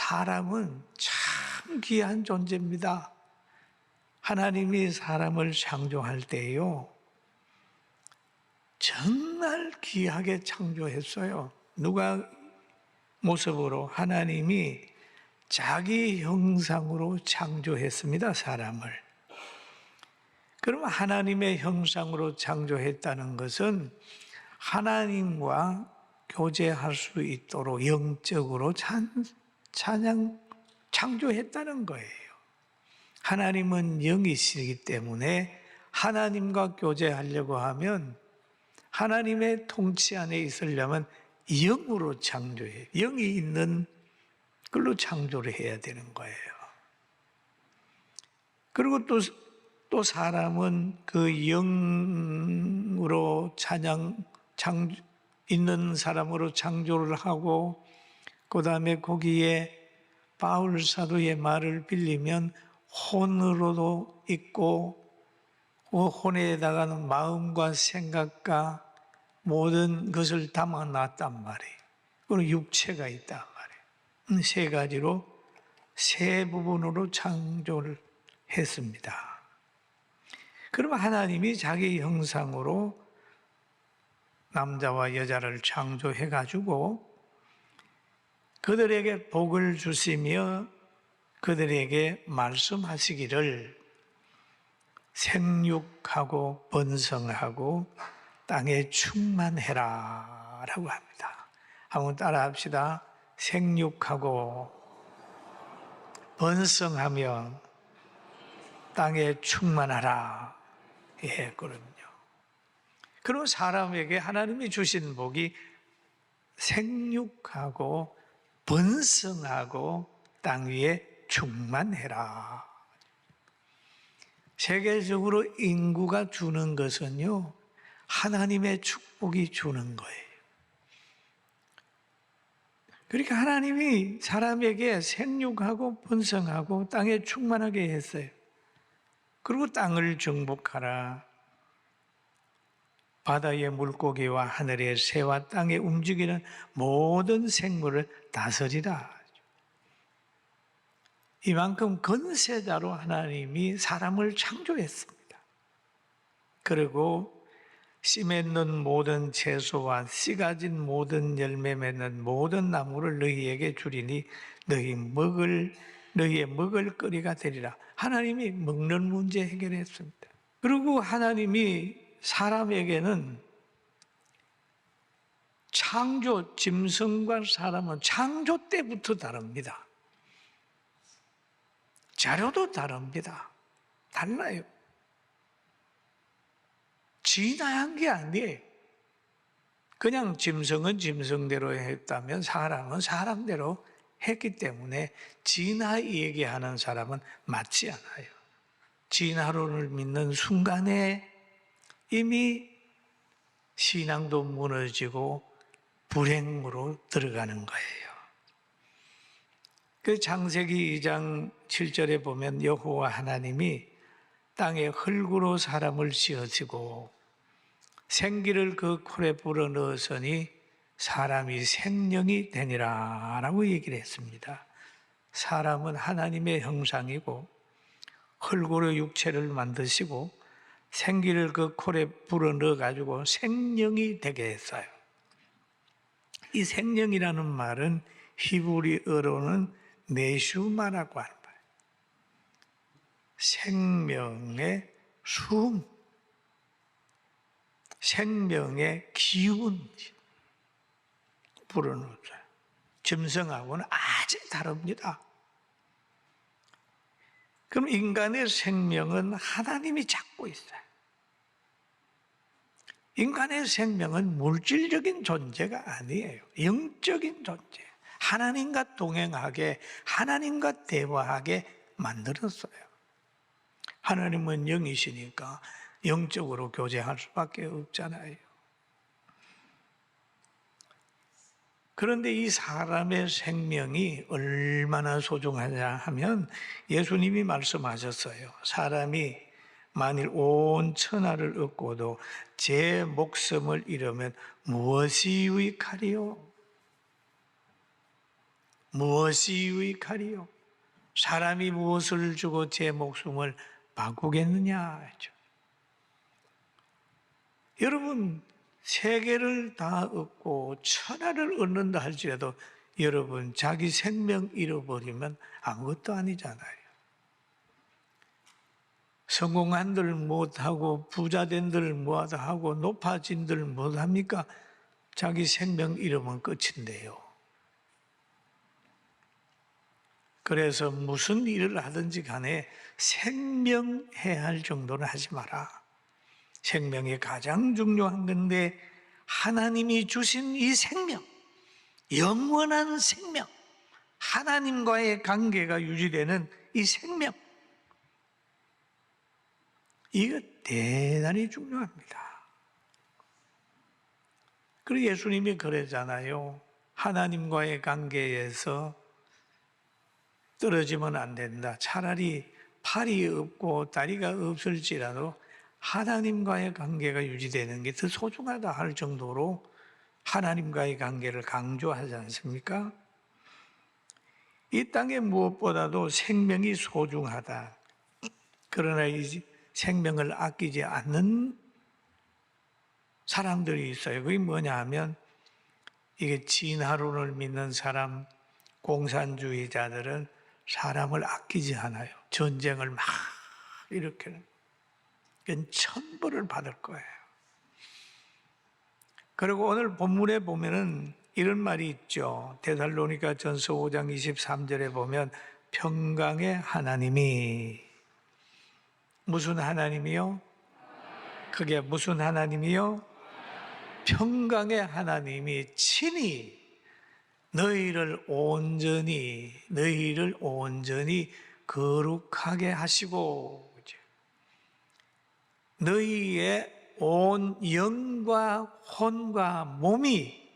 사람은 참 귀한 존재입니다. 하나님이 사람을 창조할 때요, 정말 귀하게 창조했어요. 누가 모습으로 하나님이 자기 형상으로 창조했습니다, 사람을. 그럼 하나님의 형상으로 창조했다는 것은 하나님과 교제할 수 있도록 영적으로 창조했다는 거예요. 하나님은 영이시기 때문에 하나님과 교제하려고 하면, 하나님의 통치 안에 있으려면 영으로 창조해요. 영이 있는 걸로 창조를 해야 되는 거예요. 그리고 또 사람은 그 영으로 있는 사람으로 창조를 하고, 그 다음에 거기에 바울 사도의 말을 빌리면 혼으로도 있고, 혼에다가는 마음과 생각과 모든 것을 담아놨단 말이에요. 그리고 육체가 있단 말이에요. 세 가지로, 세 부분으로 창조를 했습니다. 그러면 하나님이 자기 형상으로 남자와 여자를 창조해가지고 그들에게 복을 주시며 그들에게 말씀하시기를 생육하고 번성하고 땅에 충만해라 라고 합니다. 한번 따라 합시다. 생육하고 번성하며 땅에 충만하라. 예, 그럼요. 그럼 사람에게 하나님이 주신 복이 생육하고 번성하고 땅 위에 충만해라. 세계적으로 인구가 주는 것은요, 하나님의 축복이 주는 거예요. 그러니까 하나님이 사람에게 생육하고 번성하고 땅에 충만하게 했어요. 그리고 땅을 정복하라. 바다의 물고기와 하늘의 새와 땅에 움직이는 모든 생물을 다스리라. 이만큼 건세자로 하나님이 사람을 창조했습니다. 그리고 씨 맺는 모든 채소와 씨 가진 모든 열매 맺는 모든 나무를 너희에게 주리니 너희의 먹을 거리가 되리라. 하나님이 먹는 문제 해결했습니다. 그리고 하나님이 사람에게는 짐승과 사람은 창조 때부터 다릅니다. 자료도 다릅니다. 달라요. 진화한 게 아니에요. 그냥 짐승은 짐승대로 했다면 사람은 사람대로 했기 때문에 진화 얘기하는 사람은 맞지 않아요. 진화론을 믿는 순간에 이미 신앙도 무너지고 불행으로 들어가는 거예요. 그 창세기 2장 7절에 보면 여호와 하나님이 땅에 흙으로 사람을 지으시고 생기를 그 콜에 불어넣으시니 사람이 생명이 되니라 라고 얘기를 했습니다. 사람은 하나님의 형상이고 흙으로 육체를 만드시고 생기를 그 콜에 불어넣어가지고 생명이 되게 했어요. 이 생명이라는 말은 히브리어로는 네슈마라고 하는 거예요. 생명의 숨, 생명의 기운 불어넣었어요. 짐승하고는 아주 다릅니다. 그럼 인간의 생명은 하나님이 잡고 있어요. 인간의 생명은 물질적인 존재가 아니에요. 영적인 존재. 하나님과 동행하게, 하나님과 대화하게 만들었어요. 하나님은 영이시니까 영적으로 교제할 수밖에 없잖아요. 그런데 이 사람의 생명이 얼마나 소중하냐 하면 예수님이 말씀하셨어요. 사람이 만일 온 천하를 얻고도 제 목숨을 잃으면 무엇이 유익하리요? 무엇이 유익하리요? 사람이 무엇을 주고 제 목숨을 바꾸겠느냐 했죠. 여러분, 세계를 다 얻고 천하를 얻는다 할지라도 여러분 자기 생명 잃어버리면 아무것도 아니잖아요. 성공한들 못하고 부자된들 못하고 높아진들 못합니까? 자기 생명 잃으면 끝인데요. 그래서 무슨 일을 하든지 간에 생명해야 할 정도는 하지 마라. 생명이 가장 중요한 건데 하나님이 주신 이 생명, 영원한 생명, 하나님과의 관계가 유지되는 이 생명, 이거 대단히 중요합니다. 그리고 예수님이 그러잖아요. 하나님과의 관계에서 떨어지면 안 된다. 차라리 팔이 없고 다리가 없을지라도 하나님과의 관계가 유지되는 게 더 소중하다 할 정도로 하나님과의 관계를 강조하지 않습니까? 이 땅에 무엇보다도 생명이 소중하다. 그러나 이 생명을 아끼지 않는 사람들이 있어요. 그게 뭐냐 하면 이게 진화론을 믿는 사람, 공산주의자들은 사람을 아끼지 않아요. 전쟁을 막 일으키는. 그건 천벌을 받을 거예요. 그리고 오늘 본문에 보면은 이런 말이 있죠. 데살로니가 전서 5장 23절에 보면 평강의 하나님이, 무슨 하나님이요? 그게 무슨 하나님이요? 평강의 하나님이 친히 너희를 온전히 거룩하게 하시고 너희의 온 영과 혼과 몸이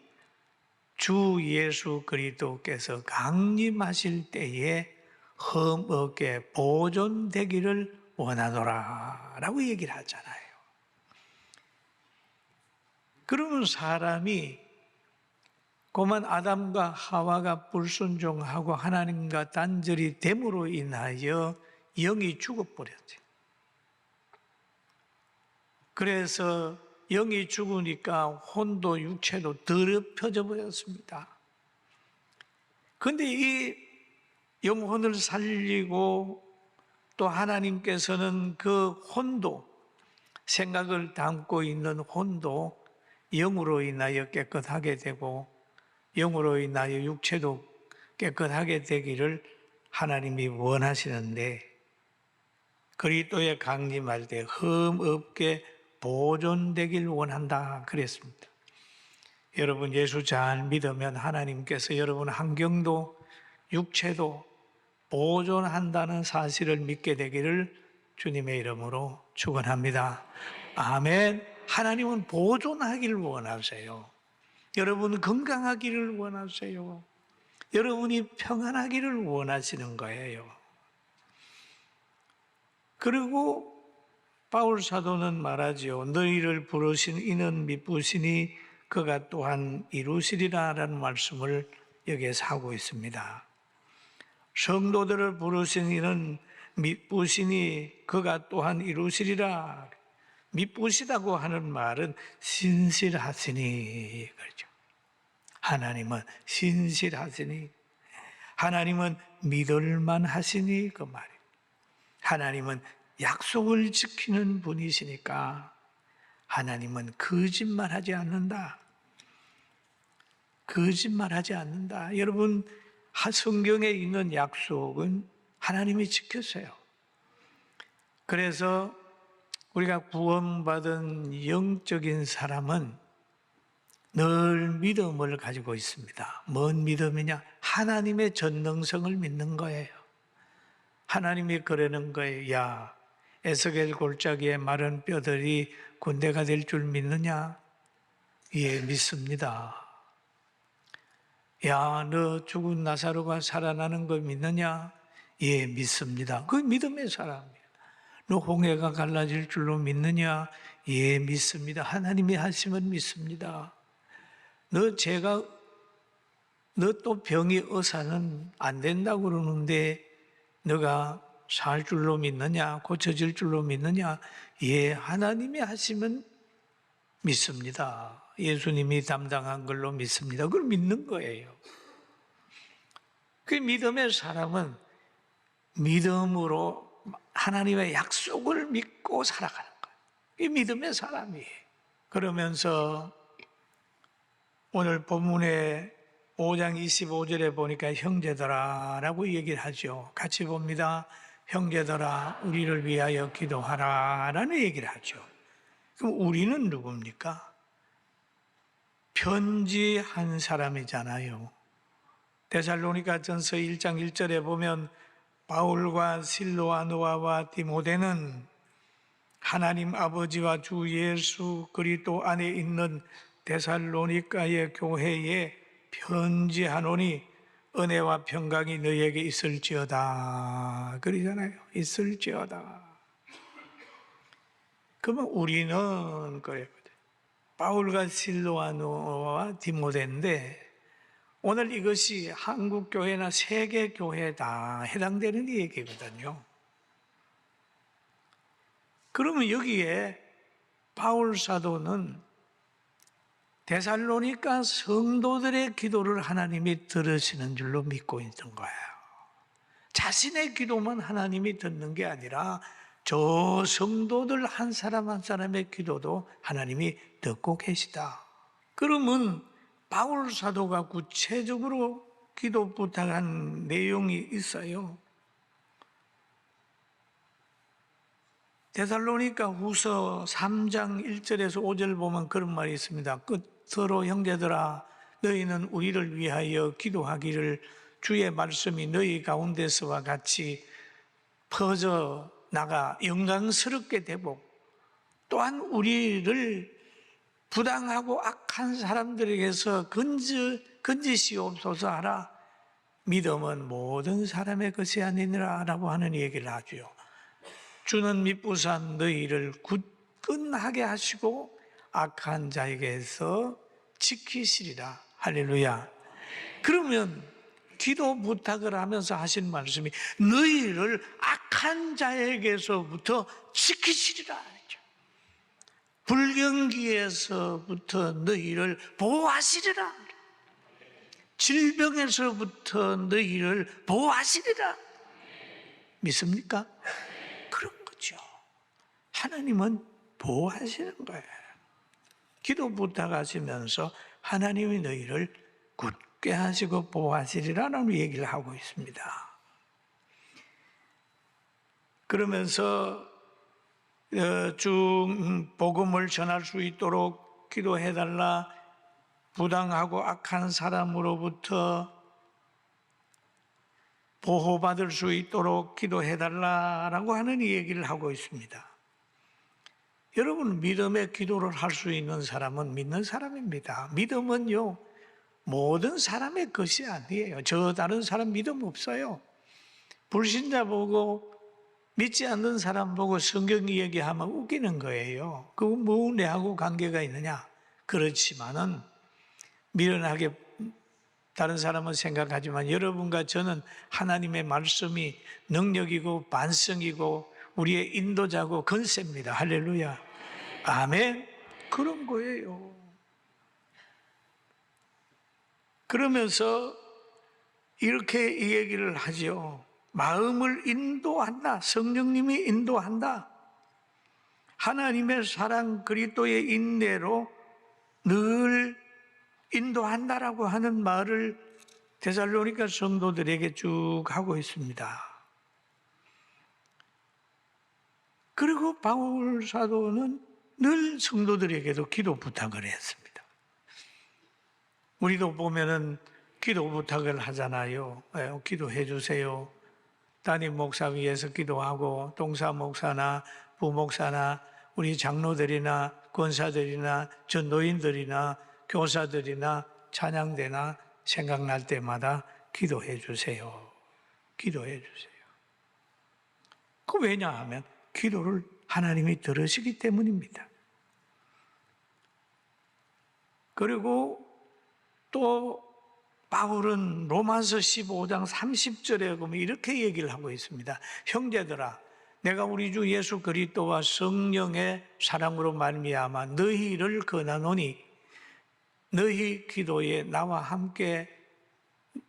주 예수 그리스도께서 강림하실 때에 흠없게 보존되기를 원하노라 라고 얘기를 하잖아요. 그러면 사람이 그만 아담과 하와가 불순종하고 하나님과 단절이 됨으로 인하여 영이 죽어버렸어요. 그래서 영이 죽으니까 혼도 육체도 더럽혀져 버렸습니다. 그런데 이 영혼을 살리고 또 하나님께서는 그 혼도, 생각을 담고 있는 혼도 영으로 인하여 깨끗하게 되고 영으로 인하여 육체도 깨끗하게 되기를 하나님이 원하시는데 그리스도의 강림할 때 흠없게 보존되길 원한다 그랬습니다. 여러분 예수 잘 믿으면 하나님께서 여러분 환경도 육체도 보존한다는 사실을 믿게 되기를 주님의 이름으로 축원합니다. 아멘. 하나님은 보존하기를 원하세요. 여러분 건강하기를 원하세요. 여러분이 평안하기를 원하시는 거예요. 그리고 바울 사도는 말하지요. 너희를 부르신 이는 미쁘시니 그가 또한 이루시리라 라는 말씀을 여기에서 하고 있습니다. 성도들을 부르신 이는 미쁘시니 그가 또한 이루시리라. 미쁘시다고 하는 말은 신실하시니 그렇죠. 하나님은 신실하시니, 하나님은 믿을만 하시니 그 말이에요. 하나님은 약속을 지키는 분이시니까 하나님은 거짓말하지 않는다. 거짓말하지 않는다. 여러분 성경에 있는 약속은 하나님이 지켰어요. 그래서 우리가 구원받은 영적인 사람은 늘 믿음을 가지고 있습니다. 뭔 믿음이냐? 하나님의 전능성을 믿는 거예요. 하나님이 그러는 거예요. 야, 에스겔 골짜기에 마른 뼈들이 군대가 될 줄 믿느냐? 예, 믿습니다. 야, 너 죽은 나사로가 살아나는 거 믿느냐? 예, 믿습니다. 그 믿음의 사람이에요. 너 홍해가 갈라질 줄로 믿느냐? 예, 믿습니다. 하나님이 하시면 믿습니다. 너 너 또 병이 어사는 안 된다고 그러는데 너가 살 줄로 믿느냐, 고쳐질 줄로 믿느냐? 예, 하나님이 하시면 믿습니다. 예수님이 담당한 걸로 믿습니다. 그걸 믿는 거예요. 그 믿음의 사람은 믿음으로 하나님의 약속을 믿고 살아가는 거예요. 이 믿음의 사람이에요. 그러면서 오늘 본문의 5장 25절에 보니까 형제들아 라고 얘기를 하죠. 같이 봅니다. 형제들아 우리를 위하여 기도하라 라는 얘기를 하죠. 그럼 우리는 누굽니까? 편지한 사람이잖아요. 데살로니가전서 1장 1절에 보면 바울과 실로아노아와 디모데는 하나님 아버지와 주 예수 그리스도 안에 있는 데살로니가의 교회에 편지하노니 은혜와 평강이 너에게 있을지어다 그러잖아요. 있을지어다. 그러면 우리는 그래요. 바울과 실로아노와 디모데인데 오늘 이것이 한국 교회나 세계 교회에 다 해당되는 얘기거든요. 그러면 여기에 바울 사도는 데살로니가 성도들의 기도를 하나님이 들으시는 줄로 믿고 있던 거예요. 자신의 기도만 하나님이 듣는 게 아니라 저 성도들 한 사람 한 사람의 기도도 하나님이 듣고 계시다. 그러면 바울 사도가 구체적으로 기도 부탁한 내용이 있어요. 데살로니가 후서 3장 1절에서 5절 보면 그런 말이 있습니다. 끝으로 형제들아 너희는 우리를 위하여 기도하기를 주의 말씀이 너희 가운데서와 같이 퍼져 나가 영광스럽게 되고 또한 우리를 부당하고 악한 사람들에게서 건지시옵소서 하라. 믿음은 모든 사람의 것이 아니니라 라고 하는 얘기를 하죠. 주는 미쁘산 너희를 굳건하게 하시고 악한 자에게서 지키시리라. 할렐루야. 그러면 기도 부탁을 하면서 하신 말씀이 너희를 악한 자에게서부터 지키시리라. 불경기에서부터 너희를 보호하시리라. 질병에서부터 너희를 보호하시리라. 믿습니까? 그런 거죠. 하나님은 보호하시는 거예요. 기도 부탁하시면서 하나님이 너희를 굳게 하시고 보호하시리라는 얘기를 하고 있습니다. 그러면서 쭉 복음을 전할 수 있도록 기도해달라. 부당하고 악한 사람으로부터 보호받을 수 있도록 기도해달라라고 하는 얘기를 하고 있습니다. 여러분, 믿음의 기도를 할 수 있는 사람은 믿는 사람입니다. 믿음은요, 모든 사람의 것이 아니에요. 저 다른 사람 믿음 없어요. 불신자 보고 믿지 않는 사람 보고 성경 얘기하면 웃기는 거예요. 그거 뭐 내하고 관계가 있느냐? 그렇지만은 미련하게 다른 사람은 생각하지만 여러분과 저는 하나님의 말씀이 능력이고 반성이고 우리의 인도자고 건세입니다. 할렐루야. 아멘. 그런 거예요. 그러면서 이렇게 이 얘기를 하죠. 마음을 인도한다. 성령님이 인도한다. 하나님의 사랑 그리스도의 인내로 늘 인도한다라고 하는 말을 데살로니가 성도들에게 쭉 하고 있습니다. 그리고 바울 사도는 늘 성도들에게도 기도 부탁을 했습니다. 우리도 보면은 기도 부탁을 하잖아요. 기도해 주세요. 담임 목사 위해서 기도하고 동사 목사나 부목사나 우리 장로들이나 권사들이나 전도인들이나 교사들이나 찬양대나 생각날 때마다 기도해 주세요. 기도해 주세요. 그 왜냐하면 기도를 하나님이 들으시기 때문입니다. 그리고 또 바울은 로마서 15장 30절에 보면 이렇게 얘기를 하고 있습니다. 형제들아, 내가 우리 주 예수 그리스도와 성령의 사랑으로 말미암아 너희를 권하노니 너희 기도에 나와 함께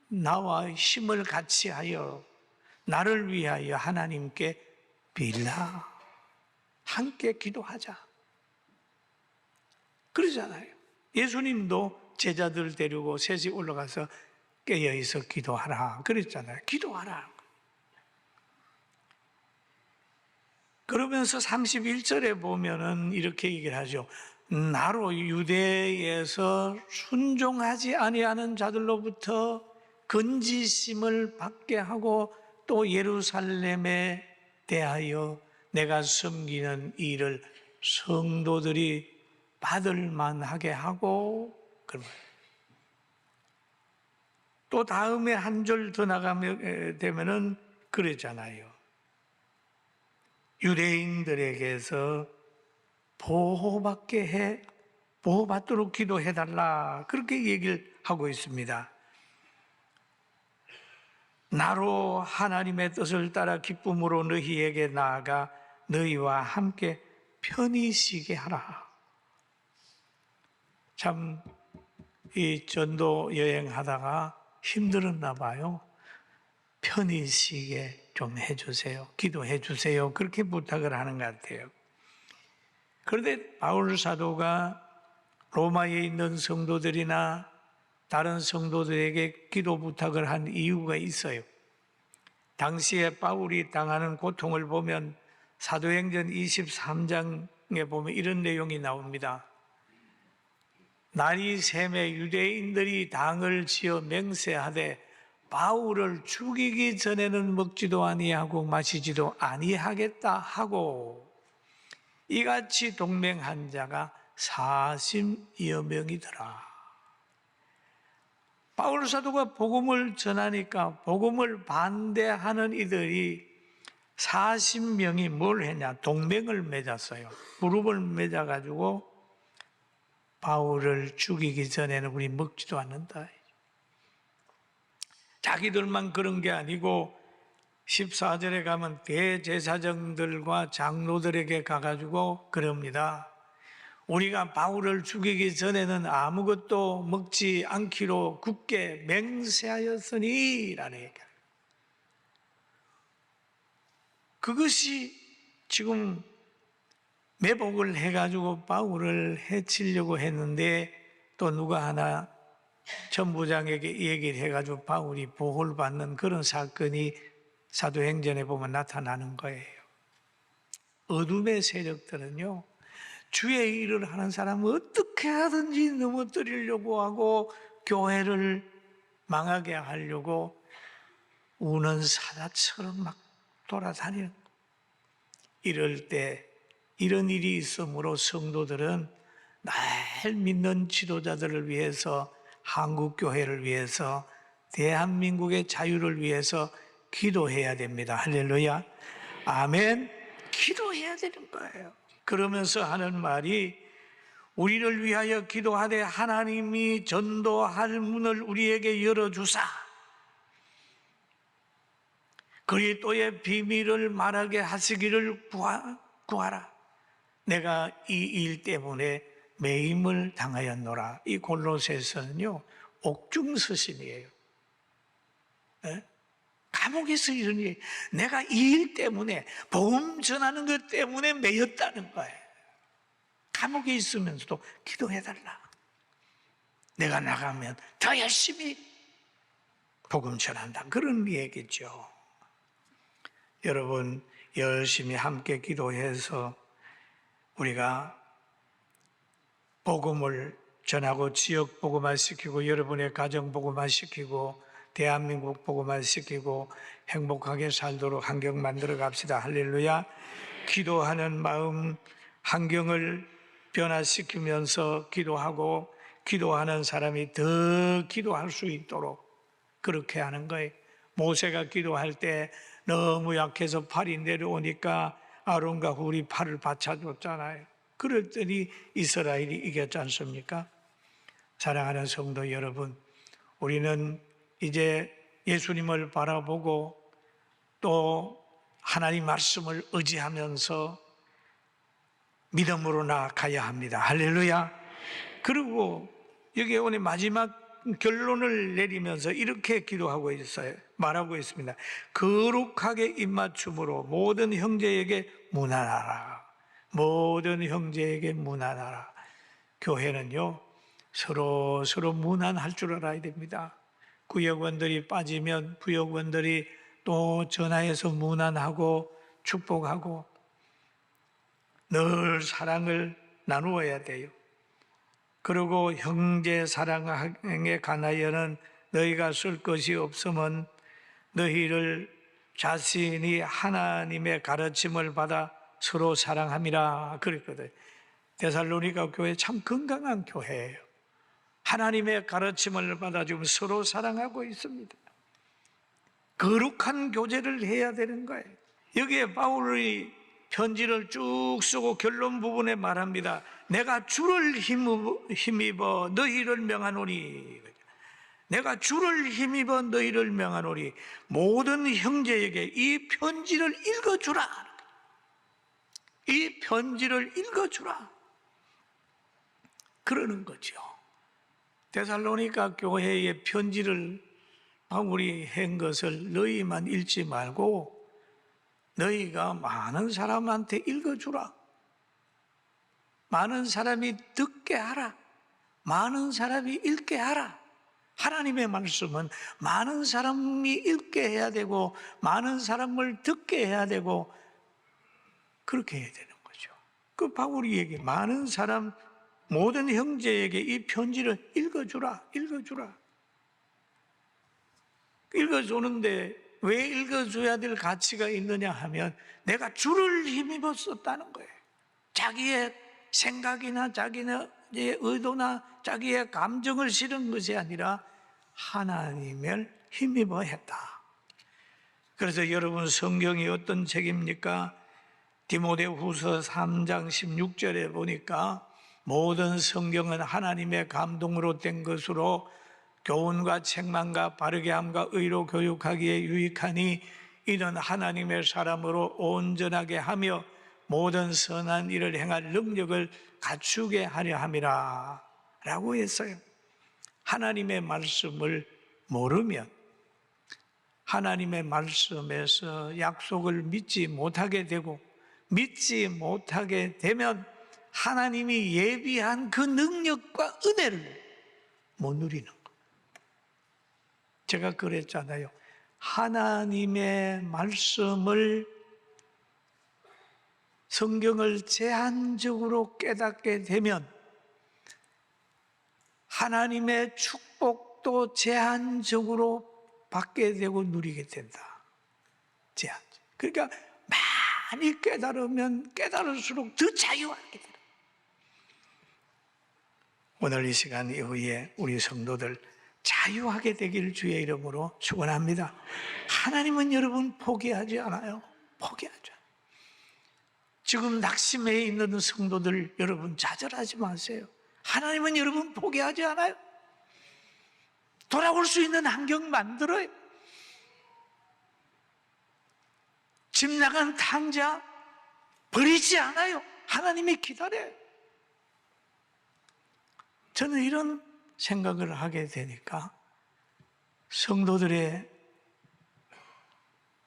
나와 힘을 같이 하여 나를 위하여 하나님께 빌라. 함께 기도하자. 그러잖아요. 예수님도 제자들 데리고 셋이 올라가서 깨어있어 기도하라 그랬잖아요. 기도하라. 그러면서 31절에 보면은 이렇게 얘기를 하죠. 나로 유대에서 순종하지 아니하는 자들로부터 건지심을 받게 하고 또 예루살렘에 대하여 내가 섬기는 일을 성도들이 받을 만하게 하고, 또 다음에 한 절 더 나가면 되면은 그랬잖아요. 유대인들에게서 보호받도록 기도해달라. 그렇게 얘기를 하고 있습니다. 나로 하나님의 뜻을 따라 기쁨으로 너희에게 나아가 너희와 함께 편히 쉬게 하라. 참, 이 전도 여행하다가 힘들었나 봐요. 편히 쉬게 좀 해주세요. 기도해 주세요. 그렇게 부탁을 하는 것 같아요. 그런데 바울 사도가 로마에 있는 성도들이나 다른 성도들에게 기도 부탁을 한 이유가 있어요. 당시에 바울이 당하는 고통을 보면 사도행전 23장에 보면 이런 내용이 나옵니다. 날이 새매 유대인들이 당을 지어 맹세하되 바울을 죽이기 전에는 먹지도 아니하고 마시지도 아니하겠다 하고, 이같이 동맹한 자가 40여 명이더라. 바울 사도가 복음을 전하니까 복음을 반대하는 이들이 40명이 뭘 했냐? 동맹을 맺었어요. 그룹을 맺어가지고 바울을 죽이기 전에는 우리 먹지도 않는다. 자기들만 그런 게 아니고 14절에 가면 대제사장들과 장로들에게 가가지고 그럽니다. 우리가 바울을 죽이기 전에는 아무것도 먹지 않기로 굳게 맹세하였으니 라는 얘기예요. 그것이 지금 매복을 해가지고 바울을 해치려고 했는데 또 누가 하나 천부장에게 얘기를 해가지고 바울이 보호를 받는 그런 사건이 사도행전에 보면 나타나는 거예요. 어둠의 세력들은요, 주의 일을 하는 사람은 어떻게 하든지 넘어뜨리려고 하고 교회를 망하게 하려고 우는 사자처럼 막 돌아다니는 거예요. 이럴 때 이런 일이 있으므로 성도들은 날 믿는 지도자들을 위해서, 한국교회를 위해서, 대한민국의 자유를 위해서 기도해야 됩니다. 할렐루야. 아멘. 기도해야 되는 거예요. 그러면서 하는 말이, 우리를 위하여 기도하되 하나님이 전도할 문을 우리에게 열어주사 그리스도의 비밀을 말하게 하시기를 구하라. 내가 이 일 때문에 매임을 당하였노라. 이 골로새서는요, 옥중서신이에요. 네? 감옥에서 이런 일, 내가 이 일 때문에, 복음 전하는 것 때문에 매였다는 거예요. 감옥에 있으면서도 기도해달라. 내가 나가면 더 열심히 복음 전한다. 그런 얘기죠. 여러분, 열심히 함께 기도해서 우리가 복음을 전하고 지역 복음화시키고 여러분의 가정 복음화시키고 대한민국 복음화시키고 행복하게 살도록 환경 만들어 갑시다. 할렐루야. 기도하는 마음, 환경을 변화시키면서 기도하고 기도하는 사람이 더 기도할 수 있도록 그렇게 하는 거예요. 모세가 기도할 때 너무 약해서 팔이 내려오니까 아론과 훌이 팔을 받쳐줬잖아요. 그랬더니 이스라엘이 이겼지 않습니까? 사랑하는 성도 여러분, 우리는 이제 예수님을 바라보고 또 하나님 말씀을 의지하면서 믿음으로 나아가야 합니다. 할렐루야. 그리고 여기 오늘 마지막 결론을 내리면서 이렇게 기도하고 있어요. 말하고 있습니다. 거룩하게 입맞춤으로 모든 형제에게 문안하라. 모든 형제에게 문안하라. 교회는요, 서로 문안할 줄 알아야 됩니다. 구역원들이 빠지면 부역원들이 또 전화해서 문안하고 축복하고 늘 사랑을 나누어야 돼요. 그리고 형제 사랑에 관하여는 너희가 쓸 것이 없으면 너희를 자신이 하나님의 가르침을 받아 서로 사랑함이라 그랬거든요. 데살로니가 교회 참 건강한 교회예요. 하나님의 가르침을 받아 지금 서로 사랑하고 있습니다. 거룩한 교제를 해야 되는 거예요. 여기에 바울이 편지를 쭉 쓰고 결론 부분에 말합니다. 내가 주를 힘입어 너희를 명하노니, 내가 주를 힘입어 너희를 명하노니 모든 형제에게 이 편지를 읽어주라. 이 편지를 읽어주라. 그러는 거죠. 데살로니가 교회에 편지를 바울이 한 것을 너희만 읽지 말고 너희가 많은 사람한테 읽어주라. 많은 사람이 듣게 하라. 많은 사람이 읽게 하라. 하나님의 말씀은 많은 사람이 읽게 해야 되고 많은 사람을 듣게 해야 되고 그렇게 해야 되는 거죠. 그 바울이 얘기 많은 사람 모든 형제에게 이 편지를 읽어주라. 읽어주라. 읽어주는데 왜 읽어줘야 될 가치가 있느냐 하면 내가 주를 힘입어 썼다는 거예요. 자기의 생각이나 자기의 의도나 자기의 감정을 실은 것이 아니라 하나님을 힘입어 했다. 그래서 여러분 성경이 어떤 책입니까? 디모데후서 3장 16절에 보니까 모든 성경은 하나님의 감동으로 된 것으로 교훈과 책망과 바르게 함과 의로 교육하기에 유익하니 이는 하나님의 사람으로 온전하게 하며 모든 선한 일을 행할 능력을 갖추게 하려 함이라 라고 했어요. 하나님의 말씀을 모르면 하나님의 말씀에서 약속을 믿지 못하게 되고 믿지 못하게 되면 하나님이 예비한 그 능력과 은혜를 못 누리는 거예요. 제가 그랬잖아요. 하나님의 말씀을 성경을 제한적으로 깨닫게 되면 하나님의 축복도 제한적으로 받게 되고 누리게 된다. 제한적. 그러니까 많이 깨달으면 깨달을수록 더 자유하게 된다. 오늘 이 시간 이후에 우리 성도들 자유하게 되기를 주의 이름으로 축원합니다. 하나님은 여러분 포기하지 않아요. 포기하지 않아요. 지금 낙심해 있는 성도들 여러분 좌절하지 마세요. 하나님은 여러분 포기하지 않아요. 돌아올 수 있는 환경 만들어요. 집 나간 탕자 버리지 않아요. 하나님이 기다려요. 저는 이런 생각을 하게 되니까 성도들의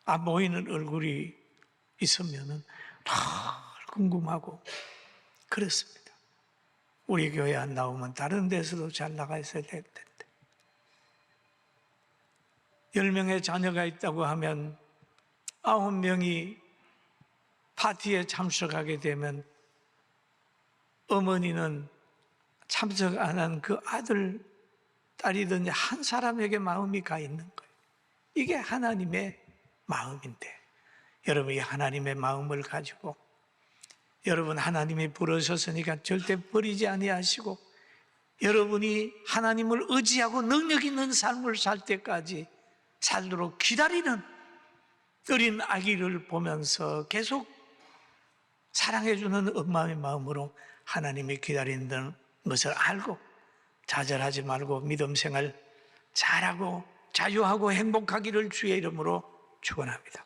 안 보이는 얼굴이 있으면 늘 궁금하고 그렇습니다. 우리 교회 안 나오면 다른 데서도 잘 나가 있어야 될 텐데 10명의 자녀가 있다고 하면 9명이 파티에 참석하게 되면 어머니는 참석 안 한 그 아들, 딸이든지 한 사람에게 마음이 가 있는 거예요. 이게 하나님의 마음인데 여러분이 하나님의 마음을 가지고 여러분 하나님이 부르셨으니까 절대 버리지 아니하시고 여러분이 하나님을 의지하고 능력 있는 삶을 살 때까지 살도록 기다리는 어린 아기를 보면서 계속 사랑해주는 엄마의 마음으로 하나님이 기다린다는 것을 알고 좌절하지 말고 믿음 생활 잘하고 자유하고 행복하기를 주의 이름으로 축원합니다.